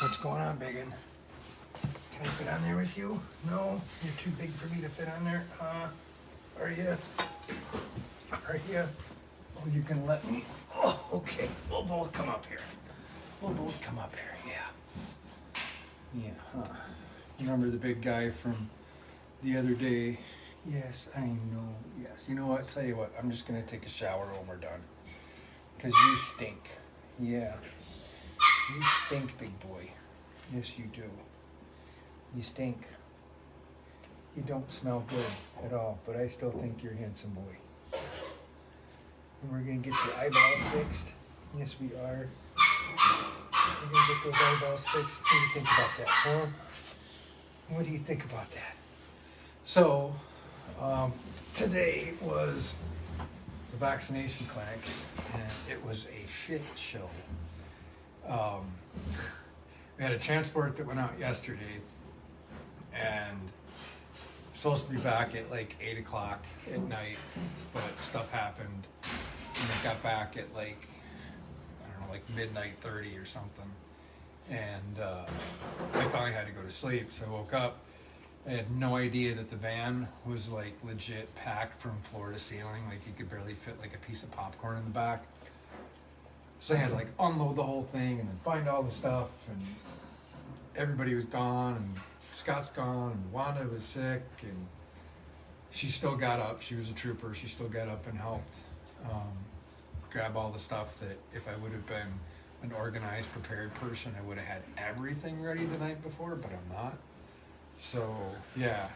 What's going on, biggin? Can I fit on there with you? No? You're too big for me to fit on there? Are you? Are you? Oh, you can let me? Oh, okay. We'll both come up here. We'll both come up here, yeah. Yeah, huh. You remember the big guy from the other day? Yes, I know. Yes. You know what? Tell you what, I'm just going to take a shower when we're done. Because you stink. Yeah. You stink, big boy. Yes, you do. You stink. You don't smell good at all, but I still think you're a handsome boy. And we're going to get your eyeballs fixed. Yes, we are. We're going to get those eyeballs fixed. What do you think about that, huh? What do you think about that? So, today was the vaccination clinic, and it was a shit show. We had a transport that went out yesterday, and supposed to be back at like 8 o'clock at night, but stuff happened, and it got back at like, I don't know, like midnight 30 or something, and I finally had to go to sleep. So I woke up. I had no idea that the van was like legit packed from floor to ceiling, like you could barely fit like a piece of popcorn in the back. So I had to like unload the whole thing and then find all the stuff, and everybody was gone, and Scott's gone, and Wanda was sick, and she still got up. She was a trooper. She still got up and helped grab all the stuff that if I would have been an organized, prepared person, I would have had everything ready the night before, but I'm not. So, yeah.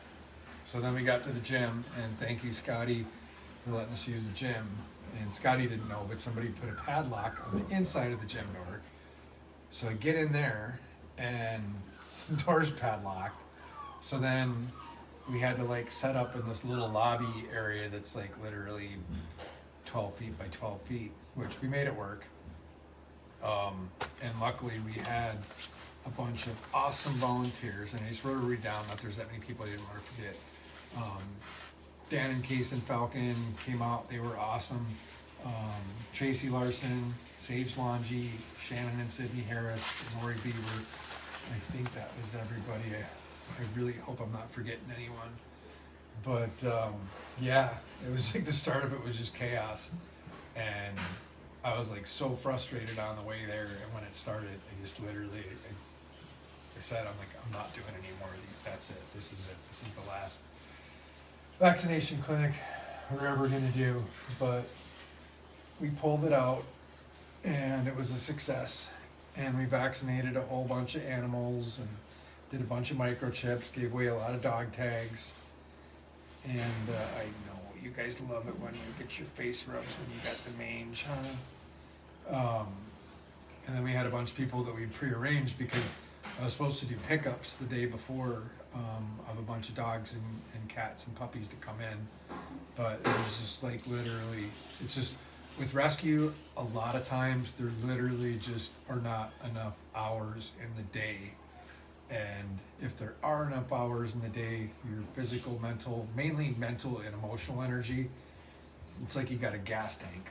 So then we got to the gym, and thank you, Scotty, for letting us use the gym. And Scotty didn't know, but somebody put a padlock on the inside of the gym door. So I get in there, and the door's padlocked. So then we had to like set up in this little lobby area that's like literally 12 feet by 12 feet, which we made it work. And luckily we had a bunch of awesome volunteers, and I just wrote a read down that there's that many people I didn't want to forget. Dan and Case and Falcon came out, they were awesome. Tracy Larson, Sage Longy, Shannon and Sydney Harris, Lori Beaver. I think that was everybody. I really hope I'm not forgetting anyone. But yeah, it was like the start of it was just chaos. And I was like so frustrated on the way there, and when it started, I just literally, I said, I'm like, I'm not doing any more of these. That's it. This is it. This is the last vaccination clinic we're ever going to do. But we pulled it out, and it was a success. And we vaccinated a whole bunch of animals and did a bunch of microchips, gave away a lot of dog tags. And I know you guys love it when you get your face rubs when you got the mange, huh? And then we had a bunch of people that we prearranged because I was supposed to do pickups the day before of a bunch of dogs and cats and puppies to come in. But it was just like literally, it's just, with rescue, a lot of times there literally just are not enough hours in the day. And if there are enough hours in the day, your physical, mental, mainly mental and emotional energy, it's like you got a gas tank.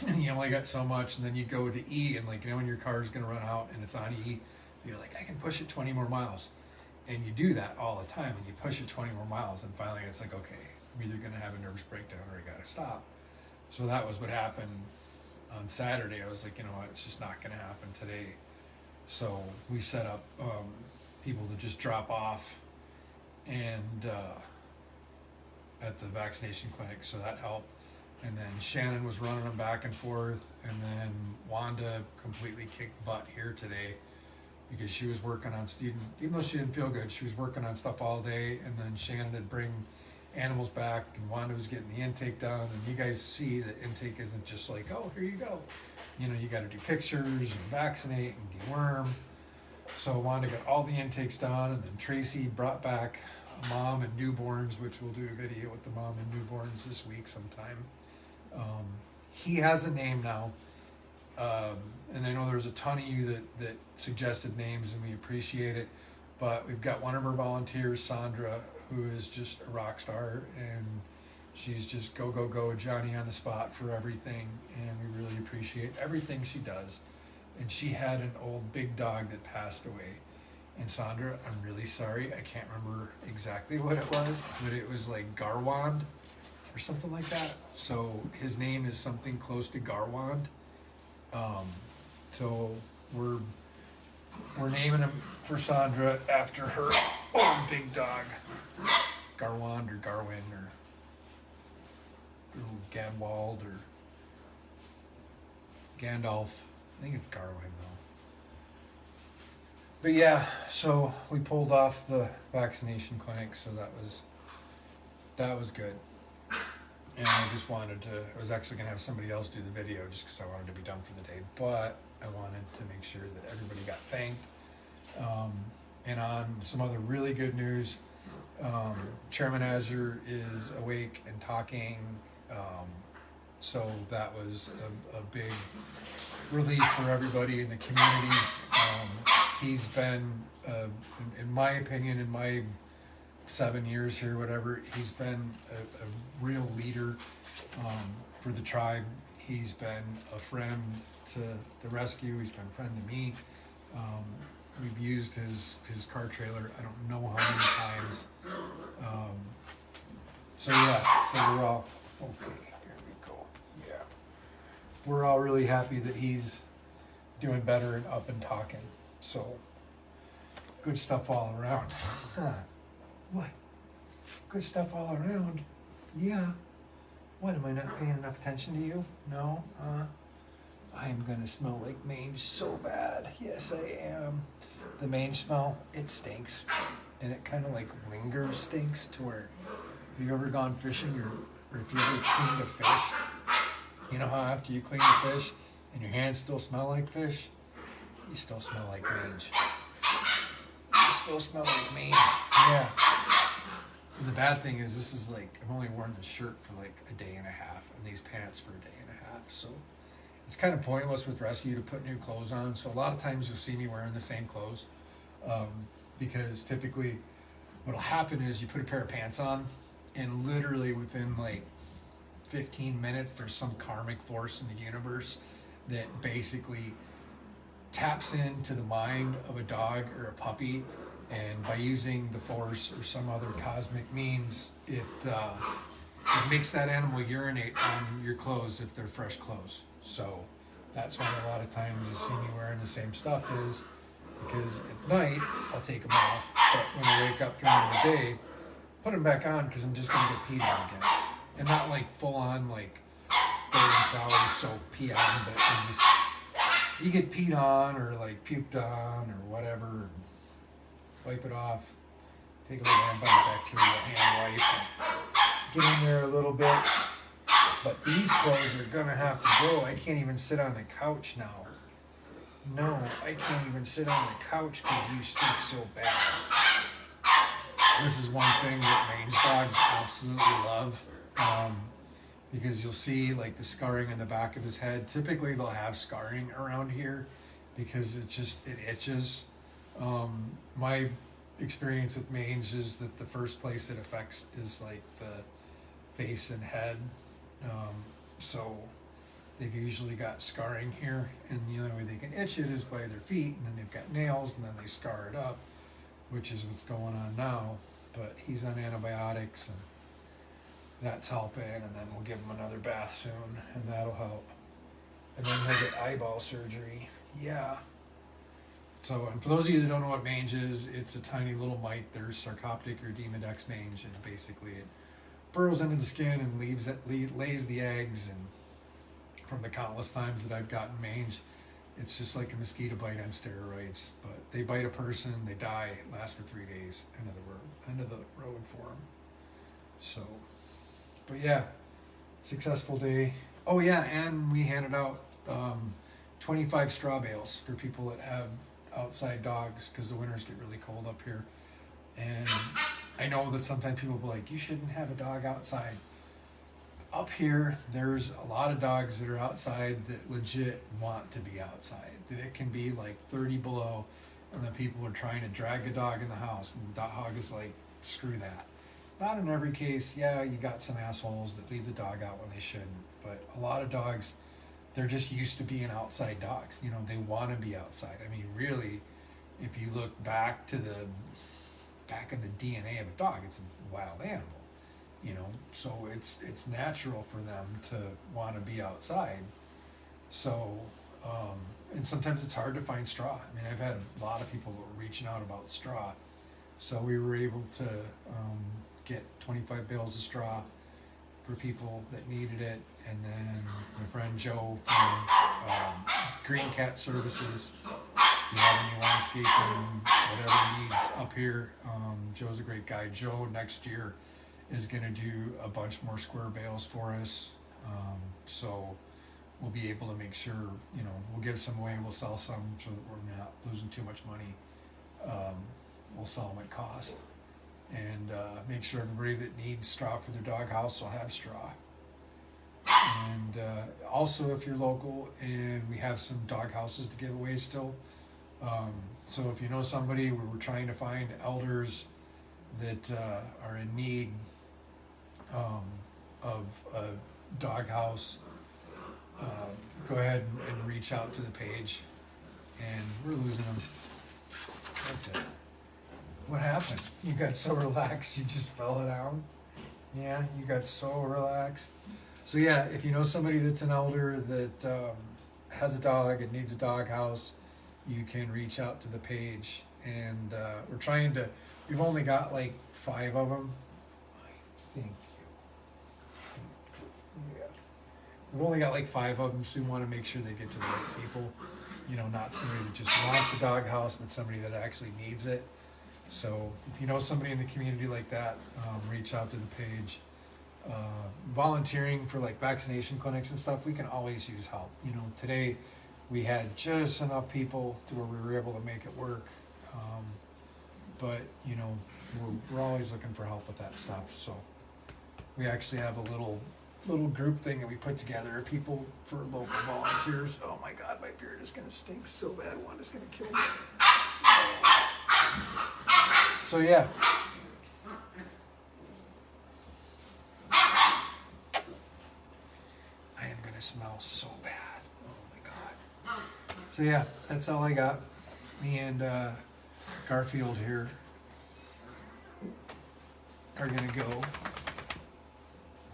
And you only got so much, and then you go to E, and like, you know, when your car's gonna run out and it's on E, you're like, I can push it 20 more miles. And you do that all the time, and you push it 20 more miles, and finally it's like, okay, I'm either gonna have a nervous breakdown or I gotta stop. So that was what happened on Saturday. I was like, you know what, it's just not gonna happen today. So we set up people to just drop off and at the vaccination clinic, so that helped. And then Shannon was running them back and forth, and then Wanda completely kicked butt here today because she was working on Stephen, even though she didn't feel good, she was working on stuff all day. And then Shannon would bring animals back, and Wanda was getting the intake done. And you guys see that intake isn't just like, oh, here you go. You know, you got to do pictures and vaccinate and deworm. So Wanda got all the intakes done, and then Tracy brought back a mom and newborns, which we'll do a video with the mom and newborns this week sometime. He has a name now, and I know there's a ton of you that suggested names, and we appreciate it. But we've got one of our volunteers, Sandra, who is just a rock star, and she's just go, Johnny on the spot for everything, and we really appreciate everything she does. and she had an old big dog that passed away. And Sandra, I'm really sorry, I can't remember exactly what it was, but it was like Garwood or something like that. So his name is something close to Garwood. So we're naming him for Sandra after her old big dog, Garwood or Garwin or Gadwald or Gandalf. I think it's Garwin though. But yeah, so we pulled off the vaccination clinic, so that was good. And I just wanted to, I was actually gonna have somebody else do the video just because I wanted to be done for the day, but I wanted to make sure that everybody got thanked. And on some other really good news, Chairman Azure is awake and talking. So that was a big relief for everybody in the community. He's been, in my opinion, in my 7 years here, whatever, he's been a real leader for the tribe. He's been a friend to the rescue. He's been a friend to me. We've used his car trailer I don't know how many times. So yeah, so we're all, okay, here we go. Yeah. We're all really happy that he's doing better and up and talking. So good stuff all around. What? Good stuff all around? Yeah. What, am I not paying enough attention to you? No? I am gonna smell like mange so bad. Yes, I am. The mange smell, it stinks. And it kind of like lingers stinks to where, if you've ever gone fishing or if you ever cleaned a fish, you know how after you clean the fish and your hands still smell like fish, you still smell like mange. You still smell like mange. Yeah. And the bad thing is, this is like, I've only worn this shirt for like a day and a half and these pants for a day and a half. So it's kind of pointless with rescue to put new clothes on. So a lot of times you'll see me wearing the same clothes. Because typically what'll happen is you put a pair of pants on and literally within like 15 minutes, there's some karmic force in the universe that basically taps into the mind of a dog or a puppy, and by using the force or some other cosmic means, it makes that animal urinate on your clothes if they're fresh clothes. So that's why a lot of times you see me wearing the same stuff, is because at night I'll take them off, but when I wake up during the day, put them back on because I'm just gonna get peed on again, and not like full on like golden shower soap pee on, but you get peed on or like puked on or whatever, and wipe it off, take a little antibacterial hand wipe, get in there a little bit. But these clothes are gonna have to go. I can't even sit on the couch now. No, I can't even sit on the couch because you stink so bad. This is one thing that mange dogs absolutely love, because you'll see like the scarring in the back of his head. Typically they'll have scarring around here because it itches. My experience with mange is that the first place it affects is like the face and head. So they've usually got scarring here, and the only way they can itch it is by their feet, and then they've got nails, and then they scar it up, which is what's going on now. But he's on antibiotics, and that's helping, and then we'll give him another bath soon, and that'll help. And then he'll get eyeball surgery. Yeah. So, and for those of you that don't know what mange is, it's a tiny little mite. There's sarcoptic or demodex mange, and basically it burrows into the skin and lays the eggs. And from the countless times that I've gotten mange, it's just like a mosquito bite on steroids. But they bite a person, they die, last for 3 days. End of the road for them. So, but yeah, successful day. Oh yeah, and we handed out 25 straw bales for people that have outside dogs, because the winters get really cold up here. And I know that sometimes people will be like, you shouldn't have a dog outside. Up here, there's a lot of dogs that are outside that legit want to be outside. That it can be like 30 below, and then people are trying to drag a dog in the house, and the dog is like, screw that. Not in every case. Yeah, you got some assholes that leave the dog out when they shouldn't, but a lot of dogs they're just used to being outside dogs. You know, they want to be outside. I mean, really, if you look back in the DNA of a dog, it's a wild animal. You know, so it's natural for them to want to be outside. So, and sometimes it's hard to find straw. I mean, I've had a lot of people reaching out about straw. So we were able to get 25 bales of straw for people that needed it. And then my friend Joe from Green Cat Services, if you have any landscaping, whatever needs up here, Joe's a great guy. Joe next year is going to do a bunch more square bales for us. So we'll be able to make sure, you know, we'll give some away, we'll sell some so that we're not losing too much money. We'll sell them at cost, and make sure everybody that needs straw for their doghouse will have straw. And also, if you're local, and we have some dog houses to give away still. So if you know somebody, we're trying to find elders that are in need of a dog house, go ahead and reach out to the page. And we're losing them. That's it. What happened? You got so relaxed, you just fell down? Yeah, you got so relaxed. So yeah, if you know somebody that's an elder that has a dog and needs a dog house, you can reach out to the page. And we're trying to, we've only got like 5 of them. Thank you. Yeah. We've only got like 5 of them, so we want to make sure they get to the right people. You know, not somebody that just wants a dog house, but somebody that actually needs it. So if you know somebody in the community like that, reach out to the page. Volunteering for like vaccination clinics and stuff, we can always use help. You know, today we had just enough people to where we were able to make it work. But you know, we're always looking for help with that stuff. So we actually have a little group thing that we put together, people for local volunteers. Oh my God, my beard is gonna stink so bad. One is gonna kill me. So yeah. I am gonna smell so bad. Oh my God. So yeah, that's all I got. Me and Garfield here are gonna go.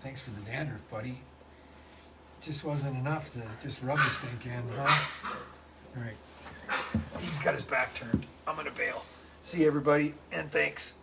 Thanks for the dandruff, buddy. Just wasn't enough to just rub the stink in, huh? All right. He's got his back turned. I'm gonna bail. See you, everybody, and thanks.